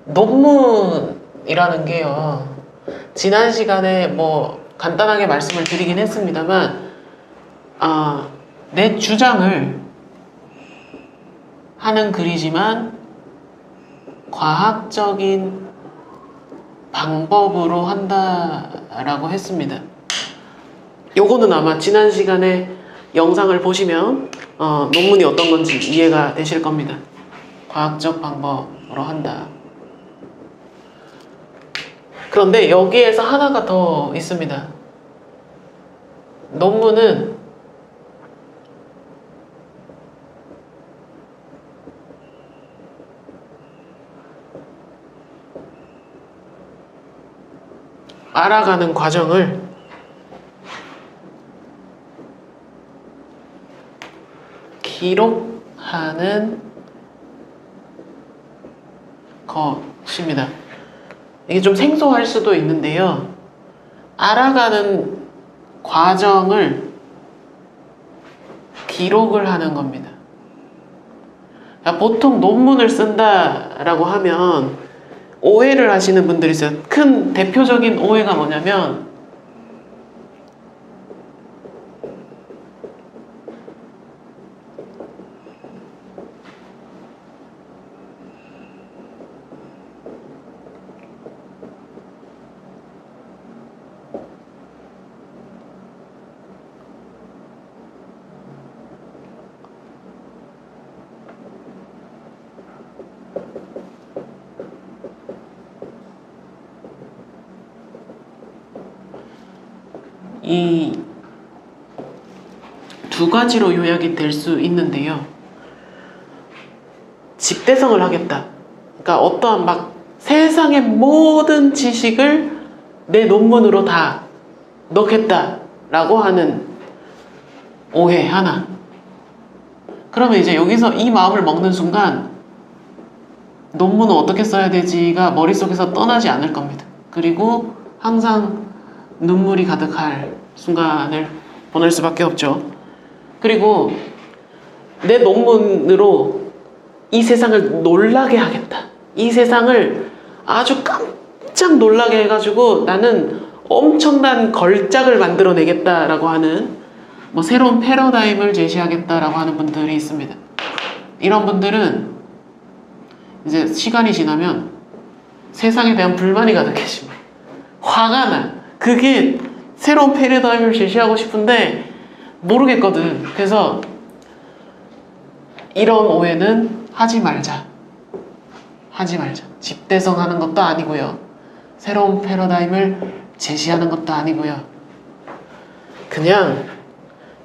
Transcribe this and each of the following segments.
논문이라는 게요, 지난 시간에 뭐 간단하게 말씀을 드리긴 했습니다만, 내 주장을 하는 글이지만 과학적인 방법으로 한다라고 했습니다. 요거는 아마 지난 시간에 영상을 보시면 논문이 어떤 건지 이해가 되실 겁니다. 과학적 방법으로 한다. 그런데 여기에서 하나가 더 있습니다. 논문은 알아가는 과정을 기록하는 것입니다. 이게 좀 생소할 수도 있는데요, 알아가는 과정을 기록을 하는 겁니다. 보통 논문을 쓴다라고 하면 오해를 하시는 분들이 있어요. 큰 대표적인 오해가 뭐냐면, 이 두 가지로 요약이 될 수 있는데요. 집대성을 하겠다. 그러니까 어떠한 막 세상의 모든 지식을 내 논문으로 다 넣겠다라고 하는 오해 하나. 그러면 이제 여기서 이 마음을 먹는 순간 논문은 어떻게 써야 되지가 머릿속에서 떠나지 않을 겁니다. 그리고 항상 눈물이 가득할 순간을 보낼 수밖에 없죠. 그리고 내 논문으로 이 세상을 놀라게 하겠다. 이 세상을 아주 깜짝 놀라게 해가지고 나는 엄청난 걸작을 만들어내겠다라고 하는 뭐 새로운 패러다임을 제시하겠다라고 하는 분들이 있습니다. 이런 분들은 이제 시간이 지나면 세상에 대한 불만이 가득해집니다. 화가 나. 그게 새로운 패러다임을 제시하고 싶은데 모르겠거든. 그래서 이런 오해는 하지 말자. 하지 말자. 집대성 하는 것도 아니고요, 새로운 패러다임을 제시하는 것도 아니고요, 그냥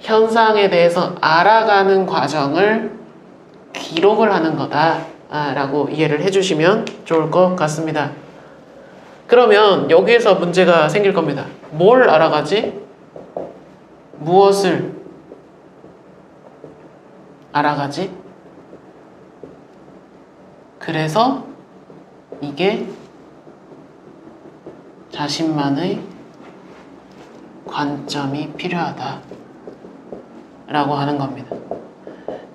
현상에 대해서 알아가는 과정을 기록을 하는 거다 라고 이해를 해주시면 좋을 것 같습니다. 그러면 여기에서 문제가 생길 겁니다. 뭘 알아가지? 무엇을 알아가지? 그래서 이게 자신만의 관점이 필요하다 라고 하는 겁니다.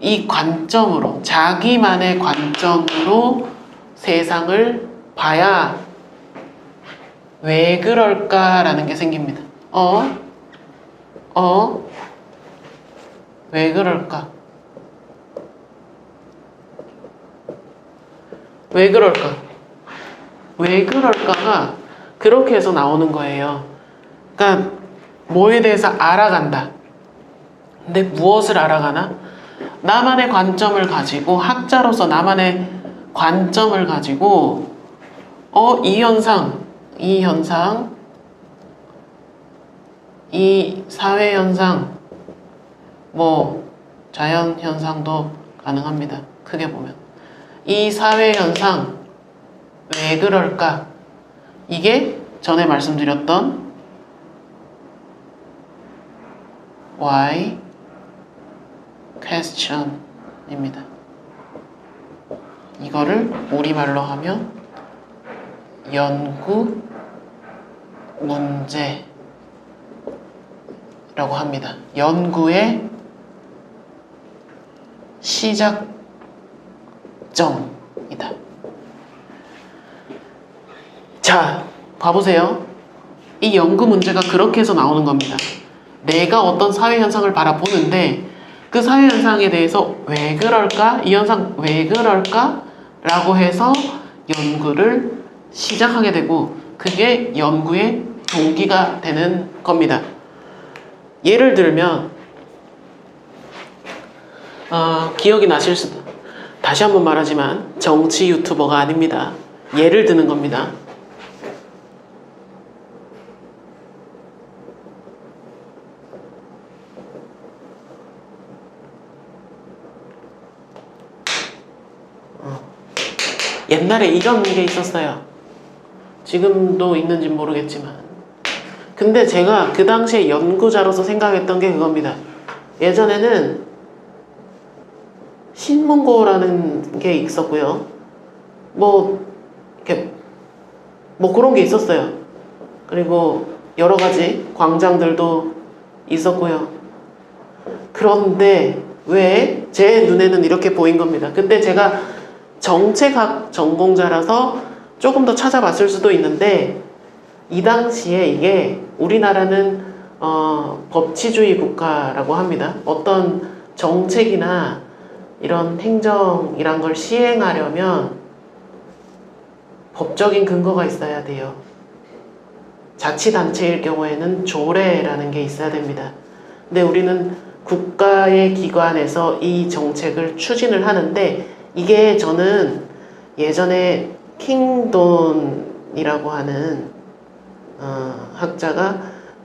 이 관점으로, 자기만의 관점으로 세상을 봐야 왜 그럴까라는 게 생깁니다. 왜 그럴까? 왜 그럴까? 왜 그럴까가 그렇게 해서 나오는 거예요. 그러니까 뭐에 대해서 알아간다. 근데 무엇을 알아가나? 나만의 관점을 가지고, 학자로서 나만의 관점을 가지고 이 현상, 이 사회 현상, 뭐 자연 현상도 가능합니다. 크게 보면 이 사회 현상 왜 그럴까? 이게 전에 말씀드렸던 why question입니다. 이거를 우리말로 하면 연구 문제라고 합니다. 연구의 시작점이다. 자, 봐보세요. 이 연구 문제가 그렇게 해서 나오는 겁니다. 내가 어떤 사회 현상을 바라보는데 그 사회 현상에 대해서 왜 그럴까? 이 현상 왜 그럴까? 라고 해서 연구를 시작하게 되고 그게 연구의 동기가 되는 겁니다. 예를 들면 기억이 나실 수도, 다시 한번 말하지만 정치 유튜버가 아닙니다. 예를 드는 겁니다. 옛날에 이런 게 있었어요. 지금도 있는지 모르겠지만. 근데 제가 그 당시에 연구자로서 생각했던 게 그겁니다. 예전에는 신문고라는 게 있었고요. 이렇게 그런 게 있었어요. 그리고 여러 가지 광장들도 있었고요. 그런데 왜 제 눈에는 이렇게 보인 겁니다. 근데 제가 정책학 전공자라서 조금 더 찾아봤을 수도 있는데 이 당시에 이게 우리나라는 법치주의 국가라고 합니다. 어떤 정책이나 이런 행정이란 걸 시행하려면 법적인 근거가 있어야 돼요. 자치단체일 경우에는 조례라는 게 있어야 됩니다. 근데 우리는 국가의 기관에서 이 정책을 추진을 하는데 이게 저는 예전에 킹돈이라고 하는 학자가,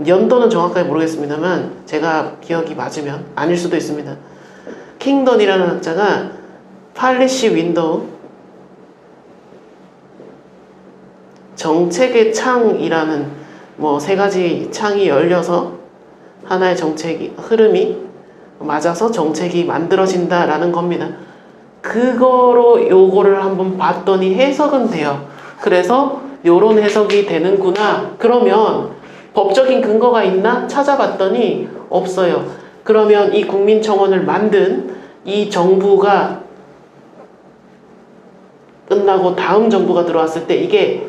연도는 정확하게 모르겠습니다만 제가 기억이 맞으면 아닐 수도 있습니다. 킹돈이라는 학자가 팔리시 윈도우, 정책의 창이라는 세 가지 창이 열려서 하나의 정책이 흐름이 맞아서 정책이 만들어진다라는 겁니다. 그거로 요거를 한번 봤더니 해석은 돼요. 그래서 요런 해석이 되는구나. 그러면 법적인 근거가 있나? 찾아봤더니 없어요. 그러면 이 국민청원을 만든 이 정부가 끝나고 다음 정부가 들어왔을 때 이게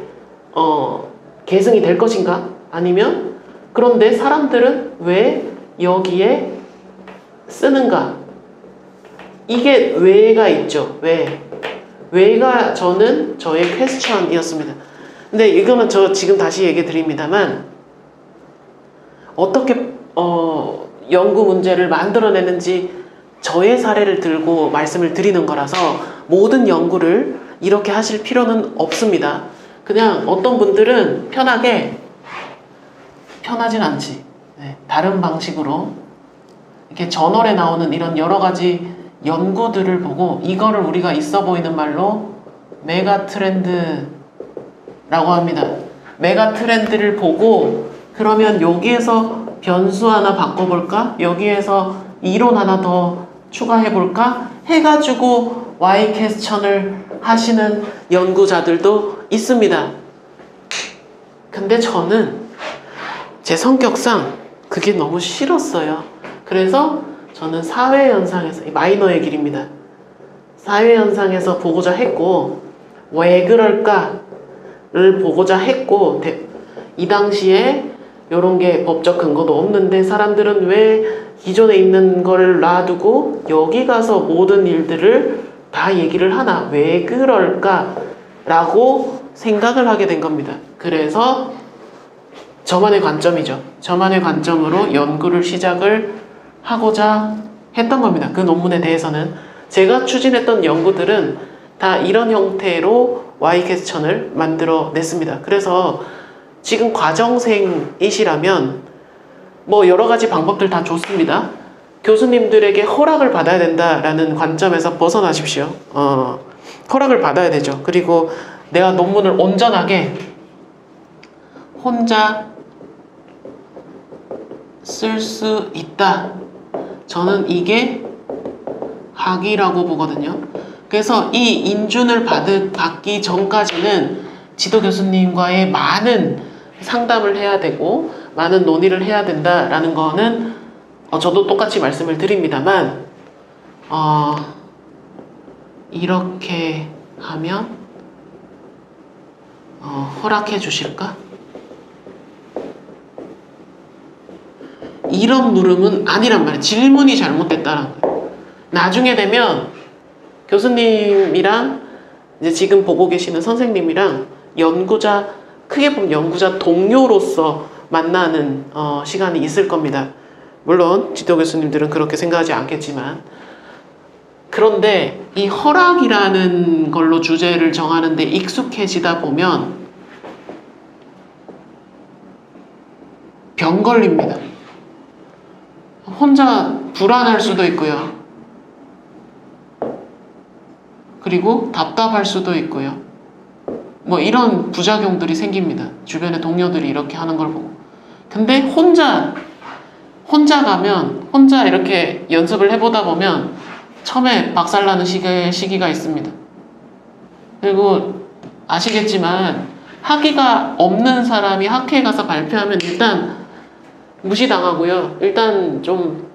계승이 될 것인가? 아니면 그런데 사람들은 왜 여기에 쓰는가? 이게 왜가 있죠. 왜가 저는 저의 퀘스천이었습니다. 근데 이거는 저 지금 다시 얘기 드립니다만 어떻게 연구 문제를 만들어내는지 저의 사례를 들고 말씀을 드리는 거라서 모든 연구를 이렇게 하실 필요는 없습니다. 그냥 어떤 분들은 편하진 않지. 다른 방식으로 이렇게 저널에 나오는 이런 여러 가지 연구들을 보고 이거를 우리가 있어 보이는 말로 메가 트렌드라고 합니다. 메가 트렌드를 보고 그러면 여기에서 변수 하나 바꿔볼까? 여기에서 이론 하나 더 추가해볼까? 해가지고 Y 퀘스천을 하시는 연구자들도 있습니다. 근데 저는 제 성격상 그게 너무 싫었어요. 그래서 저는 사회현상에서, 마이너의 길입니다. 사회현상에서 보고자 했고 왜 그럴까를 보고자 했고 이 당시에 이런 게 법적 근거도 없는데 사람들은 왜 기존에 있는 걸 놔두고 여기 가서 모든 일들을 다 얘기를 하나? 왜 그럴까? 라고 생각을 하게 된 겁니다. 그래서 저만의 관점이죠. 저만의 관점으로 연구를 시작을 하고자 했던 겁니다. 그 논문에 대해서는 제가 추진했던 연구들은 다 이런 형태로 Y 퀘스천을 만들어 냈습니다. 그래서 지금 과정생이시라면 여러 가지 방법들 다 좋습니다. 교수님들에게 허락을 받아야 된다라는 관점에서 벗어나십시오. 허락을 받아야 되죠. 그리고 내가 논문을 온전하게 혼자 쓸 수 있다. 저는 이게 학위라고 보거든요. 그래서 이 인준을 받기 전까지는 지도 교수님과의 많은 상담을 해야 되고 많은 논의를 해야 된다라는 거는 저도 똑같이 말씀을 드립니다만 이렇게 하면 허락해 주실까? 이런 물음은 아니란 말이에요. 질문이 잘못됐다는 거예요. 나중에 되면 교수님이랑 이제 지금 보고 계시는 선생님이랑 연구자, 크게 보면 연구자 동료로서 만나는 시간이 있을 겁니다. 물론 지도 교수님들은 그렇게 생각하지 않겠지만, 그런데 이 허락이라는 걸로 주제를 정하는데 익숙해지다 보면 병 걸립니다. 혼자 불안할 수도 있고요. 그리고 답답할 수도 있고요. 뭐 이런 부작용들이 생깁니다. 주변의 동료들이 이렇게 하는 걸 보고. 근데 혼자 가면, 혼자 이렇게 연습을 해보다 보면 처음에 박살나는 시기가 있습니다. 그리고 아시겠지만 학위가 없는 사람이 학회에 가서 발표하면 일단 무시당하고요. 일단 좀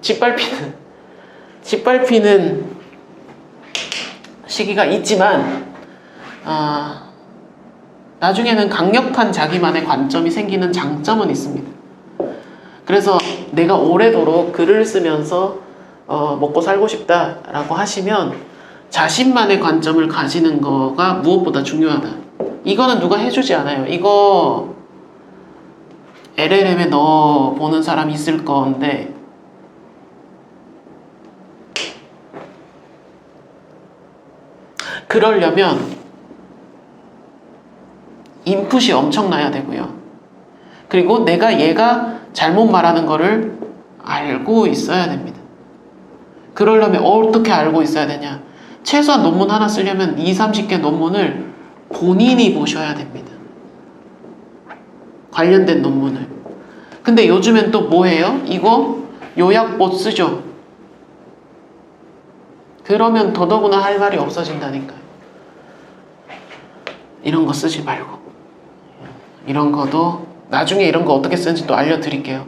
짓밟히는 시기가 있지만, 나중에는 강력한 자기만의 관점이 생기는 장점은 있습니다. 그래서 내가 오래도록 글을 쓰면서 먹고 살고 싶다라고 하시면 자신만의 관점을 가지는 거가 무엇보다 중요하다. 이거는 누가 해주지 않아요. 이거 LLM에 넣어보는 사람이 있을 건데, 그러려면 인풋이 엄청나야 되고요. 그리고 내가 얘가 잘못 말하는 거를 알고 있어야 됩니다. 그러려면 어떻게 알고 있어야 되냐? 최소한 논문 하나 쓰려면 20-30개 논문을 본인이 보셔야 됩니다. 관련된 논문을. 근데 요즘엔 또 뭐예요? 이거 요약본 쓰죠? 그러면 더더구나 할 말이 없어진다니까요. 이런 거 쓰지 말고. 이런 거도 나중에 이런 거 어떻게 쓰는지 또 알려드릴게요.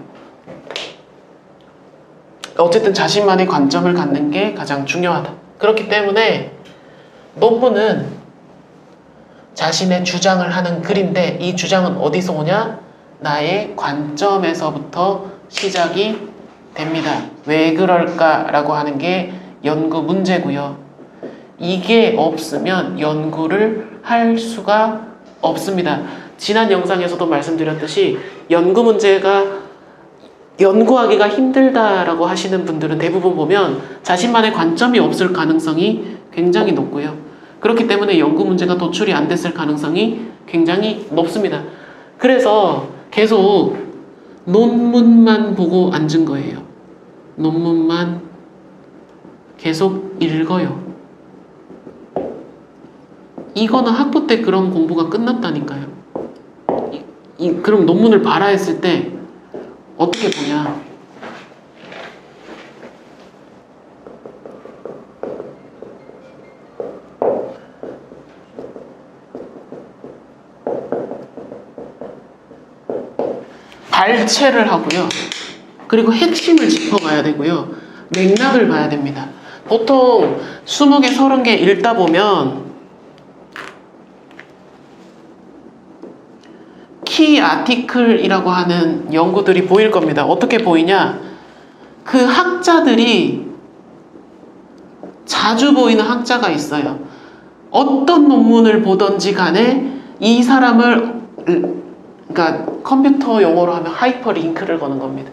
어쨌든 자신만의 관점을 갖는 게 가장 중요하다. 그렇기 때문에 논문은 자신의 주장을 하는 글인데, 이 주장은 어디서 오냐? 나의 관점에서부터 시작이 됩니다. 왜 그럴까라고 하는 게 연구 문제고요. 이게 없으면 연구를 할 수가 없습니다. 지난 영상에서도 말씀드렸듯이 연구 문제가 연구하기가 힘들다라고 하시는 분들은 대부분 보면 자신만의 관점이 없을 가능성이 굉장히 높고요. 그렇기 때문에 연구 문제가 도출이 안 됐을 가능성이 굉장히 높습니다. 그래서 계속 논문만 보고 앉은 거예요. 논문만 계속 읽어요. 이거는 학부 때 그런 공부가 끝났다니까요. 그럼 논문을 봐라 했을 때 어떻게 보냐? 발췌를 하고요. 그리고 핵심을 짚어가야 되고요. 맥락을 봐야 됩니다. 보통 20개, 30개 읽다 보면 키 아티클이라고 하는 연구들이 보일 겁니다. 어떻게 보이냐? 그 학자들이 자주 보이는 학자가 있어요. 어떤 논문을 보던지 간에 이 사람을, 그러니까 컴퓨터 용어로 하면 하이퍼링크를 거는 겁니다.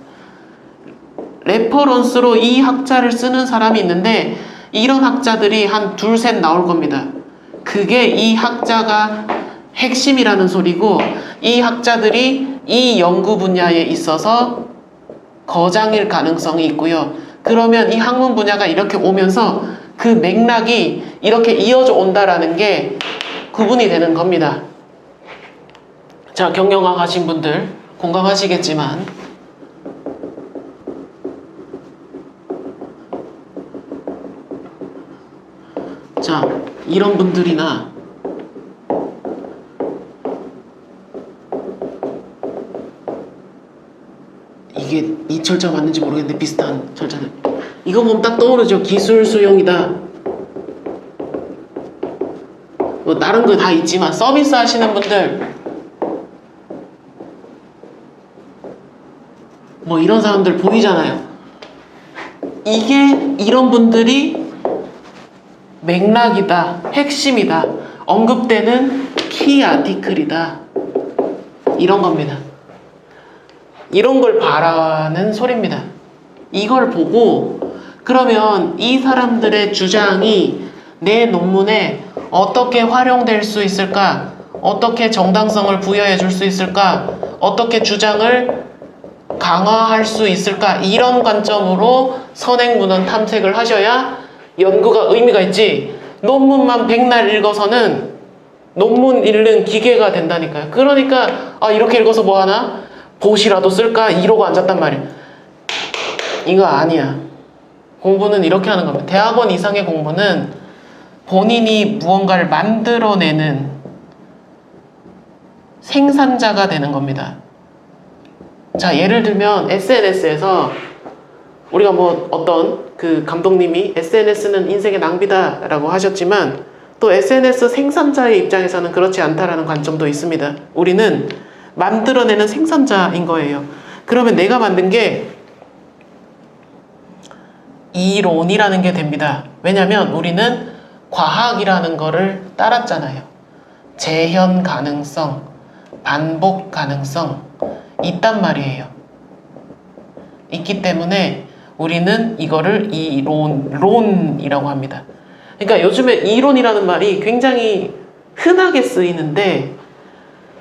레퍼런스로 이 학자를 쓰는 사람이 있는데 이런 학자들이 한 둘, 셋 나올 겁니다. 그게 이 학자가 핵심이라는 소리고, 이 학자들이 이 연구 분야에 있어서 거장일 가능성이 있고요. 그러면 이 학문 분야가 이렇게 오면서 그 맥락이 이렇게 이어져 온다라는 게 구분이 되는 겁니다. 자, 경영학 하신 분들 공감하시겠지만, 자, 이런 분들이나 이게 이 철자 맞는지 모르겠는데 비슷한 철자들, 이거 보면 딱 떠오르죠. 기술 수용이다. 뭐 다른 거 다 있지만 서비스 하시는 분들 뭐 이런 사람들 보이잖아요. 이게 이런 분들이 맥락이다, 핵심이다, 언급되는 키 아티클이다, 이런 겁니다. 이런 걸 바라는 소리입니다. 이걸 보고 그러면 이 사람들의 주장이 내 논문에 어떻게 활용될 수 있을까? 어떻게 정당성을 부여해 줄 수 있을까? 어떻게 주장을 강화할 수 있을까? 이런 관점으로 선행문헌 탐색을 하셔야 연구가 의미가 있지. 논문만 백날 읽어서는 논문 읽는 기계가 된다니까요. 그러니까 이렇게 읽어서 뭐하나? 보시라도 쓸까? 이러고 앉았단 말이야. 이거 아니야. 공부는 이렇게 하는 겁니다. 대학원 이상의 공부는 본인이 무언가를 만들어내는 생산자가 되는 겁니다. 자, 예를 들면 SNS에서 우리가 뭐 어떤 그 감독님이 SNS는 인생의 낭비다 라고 하셨지만 또 SNS 생산자의 입장에서는 그렇지 않다라는 관점도 있습니다. 우리는 만들어내는 생산자인 거예요. 그러면 내가 만든 게 이론이라는 게 됩니다. 왜냐면 우리는 과학이라는 거를 따랐잖아요. 재현 가능성, 반복 가능성 있단 말이에요. 있기 때문에 우리는 이거를 이론이라고 합니다. 그러니까 요즘에 이론이라는 말이 굉장히 흔하게 쓰이는데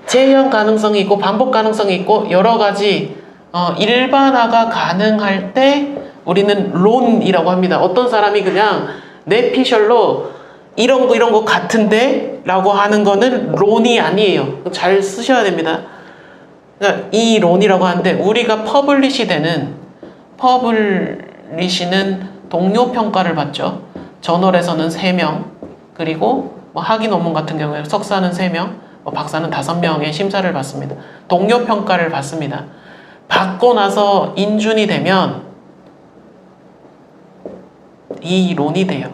재현 가능성이 있고 반복 가능성이 있고 여러 가지 일반화가 가능할 때 우리는 론이라고 합니다. 어떤 사람이 그냥 내 피셜로 이런 거 같은데 라고 하는 거는 론이 아니에요. 잘 쓰셔야 됩니다. 그러니까 이 론이라고 하는데 우리가 퍼블리시는 동료 평가를 받죠. 저널에서는 3명, 그리고 뭐 학위 논문 같은 경우에 석사는 3명, 박사는 5명의 심사를 받습니다. 동료 평가를 받습니다. 받고 나서 인준이 되면 이 론이 돼요.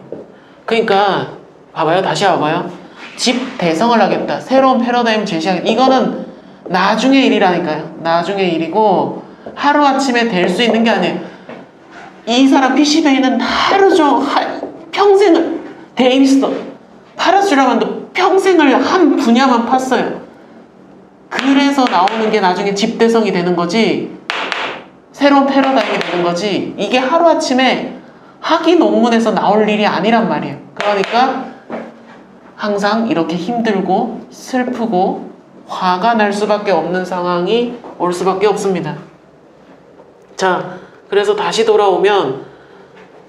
그러니까 봐봐요. 다시 봐봐요. 집 대성을 하겠다. 새로운 패러다임 제시하겠다. 이거는 나중의 일이라니까요. 나중의 일이고 하루아침에 될 수 있는 게 아니에요. 이 사람 PC베이는 평생을 데이비스도 파라슈라만도 평생을 한 분야만 팠어요. 그래서 나오는 게 나중에 집대성이 되는 거지, 새로운 패러다임이 되는 거지, 이게 하루아침에 학위 논문에서 나올 일이 아니란 말이에요. 그러니까 항상 이렇게 힘들고 슬프고 화가 날 수밖에 없는 상황이 올 수밖에 없습니다. 자, 그래서 다시 돌아오면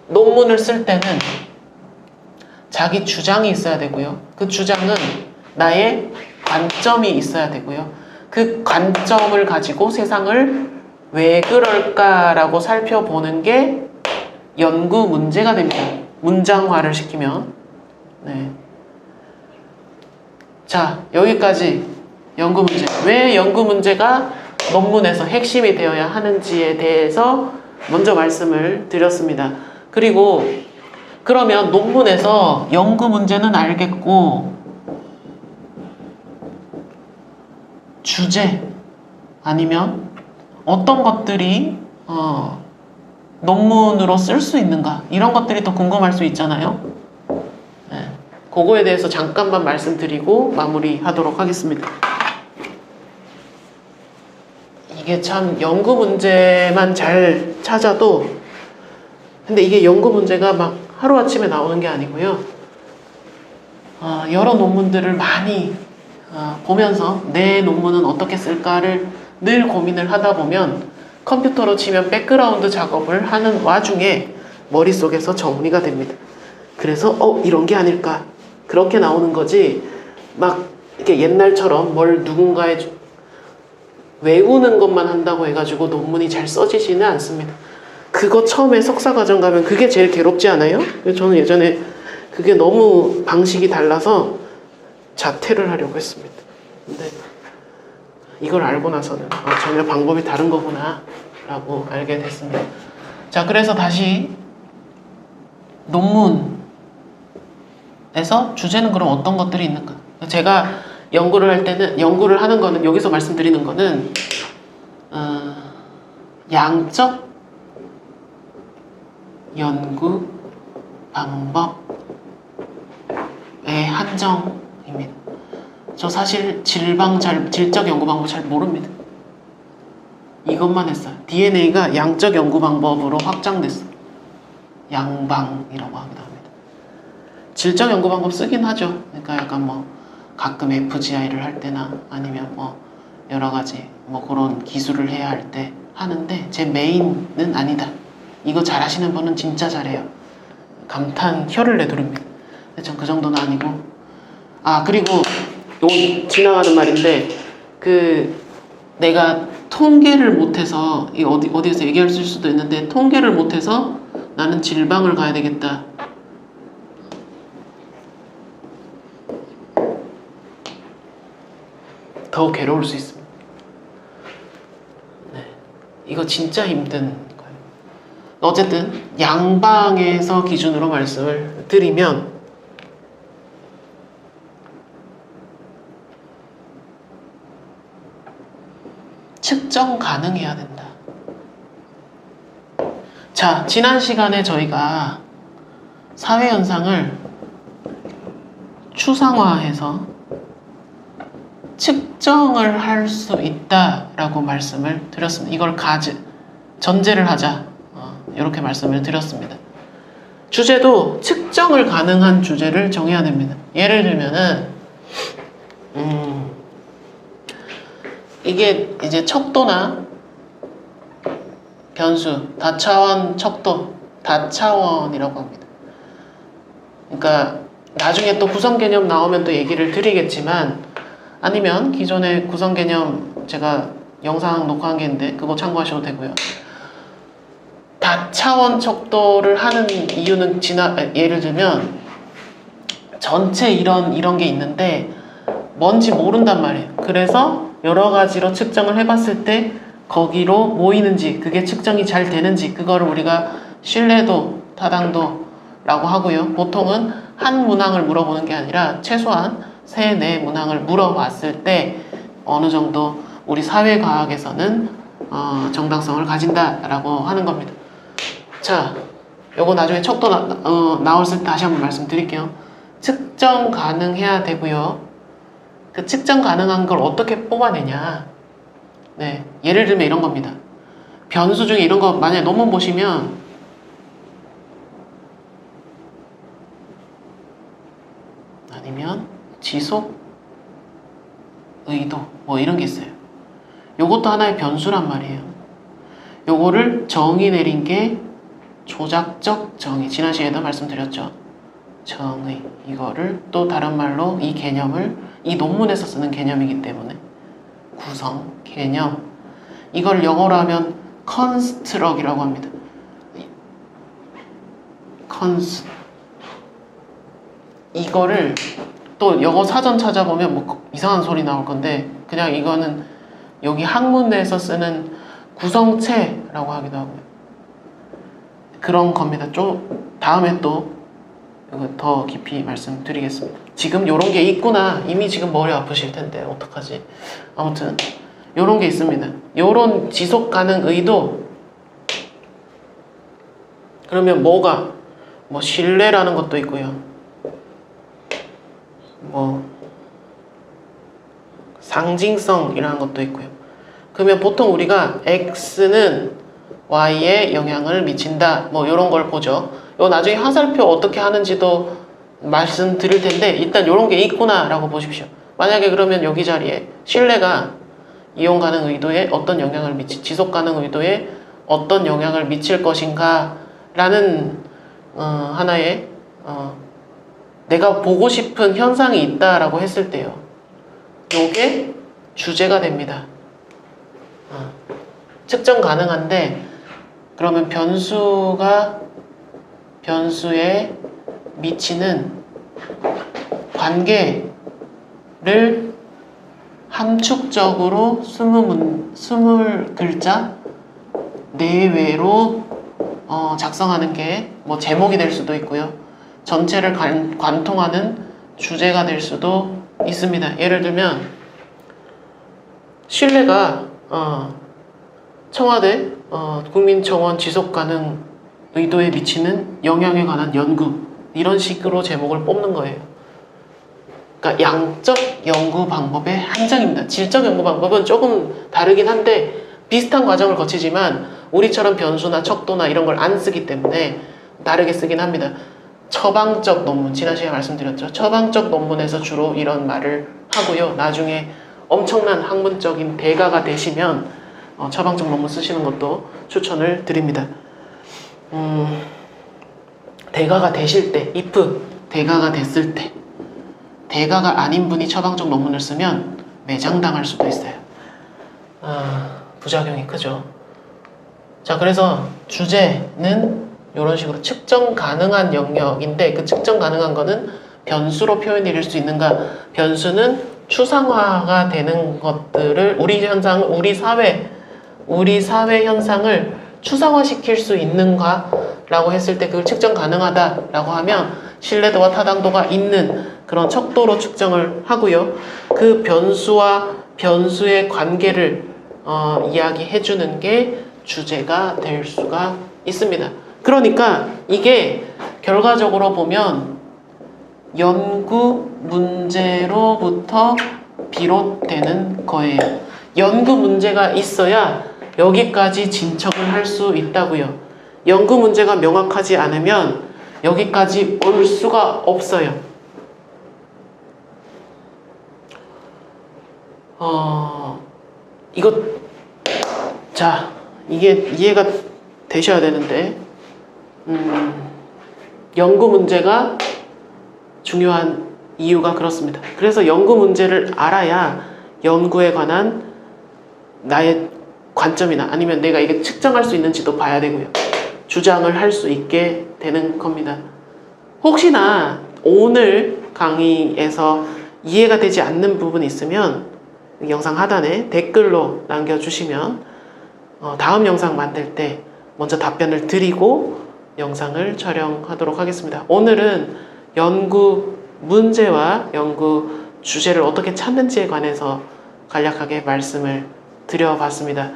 논문을 쓸 때는 자기 주장이 있어야 되고요. 그 주장은 나의 관점이 있어야 되고요. 그 관점을 가지고 세상을 왜 그럴까라고 살펴보는 게 연구 문제가 됩니다. 문장화를 시키면. 네. 자, 여기까지 연구 문제. 왜 연구 문제가 논문에서 핵심이 되어야 하는지에 대해서 먼저 말씀을 드렸습니다. 그리고 그러면 논문에서 연구 문제는 알겠고 주제 아니면 어떤 것들이 논문으로 쓸 수 있는가, 이런 것들이 더 궁금할 수 있잖아요. 네. 그거에 대해서 잠깐만 말씀드리고 마무리하도록 하겠습니다. 이게 참 연구 문제만 잘 찾아도, 근데 이게 연구 문제가 막 하루아침에 나오는 게 아니고요. 여러 논문들을 많이 보면서 내 논문은 어떻게 쓸까를 늘 고민을 하다 보면 컴퓨터로 치면 백그라운드 작업을 하는 와중에 머릿속에서 정리가 됩니다. 그래서 이런 게 아닐까, 그렇게 나오는 거지, 막 이렇게 옛날처럼 뭘 누군가의 외우는 것만 한다고 해가지고 논문이 잘 써지지는 않습니다. 그거 처음에 석사과정 가면 그게 제일 괴롭지 않아요? 저는 예전에 그게 너무 방식이 달라서 자퇴를 하려고 했습니다. 근데 이걸 알고 나서는 전혀 방법이 다른 거구나 라고 알게 됐습니다. 자, 그래서 다시 논문에서 주제는 그럼 어떤 것들이 있는가? 제가 연구를 할 때는, 연구를 하는 거는, 여기서 말씀드리는 거는 양적 연구 방법의 한정입니다. 저 사실 질적 연구 방법 잘 모릅니다. 이것만 했어요. DNA가 양적 연구 방법으로 확장됐어요. 양방이라고 하기도 합니다. 질적 연구 방법 쓰긴 하죠. 그러니까 약간 뭐 가끔 FGI를 할 때나 아니면 뭐 여러 가지 뭐 그런 기술을 해야 할 때 하는데 제 메인은 아니다. 이거 잘하시는 분은 진짜 잘해요. 감탄 혀를 내두릅니다. 근데 전 그 정도는 아니고. 아, 그리고 요 지나가는 말인데 내가 통계를 못해서 이 어디에서 얘기할 수도 있는데 통계를 못해서 나는 질방을 가야 되겠다. 더 괴로울 수 있습니다. 네, 이거 진짜 힘든 거예요. 어쨌든 양방에서 기준으로 말씀을 드리면 측정 가능해야 된다. 자, 지난 시간에 저희가 사회현상을 추상화해서 측정을 할 수 있다라고 말씀을 드렸습니다. 이걸 전제를 하자. 이렇게 말씀을 드렸습니다. 주제도 측정을 가능한 주제를 정해야 됩니다. 예를 들면은 이게 이제 척도나 변수, 다차원 척도, 다차원이라고 합니다. 그러니까 나중에 또 구성 개념 나오면 또 얘기를 드리겠지만 아니면 기존의 구성 개념 제가 영상 녹화한 게 있는데 그거 참고하셔도 되고요. 다차원 척도를 하는 이유는 예를 들면 전체 이런 게 있는데 뭔지 모른단 말이에요. 그래서 여러 가지로 측정을 해봤을 때 거기로 모이는지 그게 측정이 잘 되는지 그거를 우리가 신뢰도, 타당도라고 하고요. 보통은 한 문항을 물어보는 게 아니라 최소한 3, 4문항을 물어봤을 때 어느 정도 우리 사회과학에서는 정당성을 가진다라고 하는 겁니다. 자, 요거 나중에 척도 나왔을 때 다시 한번 말씀드릴게요. 측정 가능해야 되고요. 그 측정 가능한 걸 어떻게 뽑아내냐. 네, 예를 들면 이런 겁니다. 변수 중에 이런 거 만약에 논문 보시면 아니면 지속 의도 뭐 이런 게 있어요. 요것도 하나의 변수란 말이에요. 요거를 정의 내린 게 조작적 정의. 지난 시간에도 말씀드렸죠. 정의. 이거를 또 다른 말로 이 개념을 이 논문에서 쓰는 개념이기 때문에 구성, 개념. 이걸 영어로 하면 construct이라고 합니다. 이거를 또 영어 사전 찾아보면 뭐 이상한 소리 나올 건데 그냥 이거는 여기 학문에서 쓰는 구성체라고 하기도 하고요. 그런 겁니다. 좀 다음에 또 이거 더 깊이 말씀드리겠습니다. 지금 요런 게 있구나. 이미 지금 머리 아프실 텐데 어떡하지? 아무튼 요런 게 있습니다. 요런 지속 가능 의도. 그러면 뭐 신뢰라는 것도 있고요. 뭐 상징성이라는 것도 있고요. 그러면 보통 우리가 X는 Y에 영향을 미친다. 뭐 이런 걸 보죠. 요 나중에 화살표 어떻게 하는지도 말씀드릴 텐데 일단 요런 게 있구나 라고 보십시오. 만약에 그러면 여기 자리에 신뢰가 이용 가능 의도에 어떤 영향을 지속 가능 의도에 어떤 영향을 미칠 것인가 라는 하나의 내가 보고 싶은 현상이 있다라고 했을 때요. 요게 주제가 됩니다. 측정 가능한데 그러면 변수에 미치는 관계를 함축적으로 20글자 내외로 작성하는 게 뭐 제목이 될 수도 있고요. 전체를 관통하는 주제가 될 수도 있습니다. 예를 들면 신뢰가 청와대 국민청원 지속가능 의도에 미치는 영향에 관한 연구, 이런 식으로 제목을 뽑는 거예요. 그러니까 양적 연구 방법의 한 장입니다. 질적 연구 방법은 조금 다르긴 한데 비슷한 과정을 거치지만 우리처럼 변수나 척도나 이런 걸 안 쓰기 때문에 다르게 쓰긴 합니다. 처방적 논문, 지난 시간에 말씀드렸죠. 처방적 논문에서 주로 이런 말을 하고요. 나중에 엄청난 학문적인 대가가 되시면 처방적 논문 쓰시는 것도 추천을 드립니다. 대가가 되실 때, if 대가가 됐을 때, 대가가 아닌 분이 처방적 논문을 쓰면 매장당할 수도 있어요. 부작용이 크죠. 자, 그래서 주제는 이런 식으로 측정 가능한 영역인데, 그 측정 가능한 거는 변수로 표현일 수 있는가? 변수는 추상화가 되는 것들을, 우리 사회 현상을 추상화시킬 수 있는가? 라고 했을 때 그걸 측정 가능하다 라고 하면 신뢰도와 타당도가 있는 그런 척도로 측정을 하고요. 그 변수와 변수의 관계를 이야기해 주는 게 주제가 될 수가 있습니다. 그러니까 이게 결과적으로 보면 연구 문제로부터 비롯되는 거예요. 연구 문제가 있어야 여기까지 진척을 할 수 있다고요. 연구 문제가 명확하지 않으면 여기까지 올 수가 없어요. 이게 이해가 되셔야 되는데, 연구 문제가 중요한 이유가 그렇습니다. 그래서 연구 문제를 알아야 연구에 관한 나의 관점이나 아니면 내가 이게 측정할 수 있는지도 봐야 되고요. 주장을 할 수 있게 되는 겁니다. 혹시나 오늘 강의에서 이해가 되지 않는 부분이 있으면 영상 하단에 댓글로 남겨주시면 다음 영상 만들 때 먼저 답변을 드리고 영상을 촬영하도록 하겠습니다. 오늘은 연구 문제와 연구 주제를 어떻게 찾는지에 관해서 간략하게 말씀을 드려봤습니다.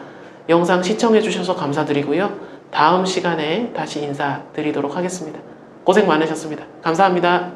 영상 시청해주셔서 감사드리고요. 다음 시간에 다시 인사드리도록 하겠습니다. 고생 많으셨습니다. 감사합니다.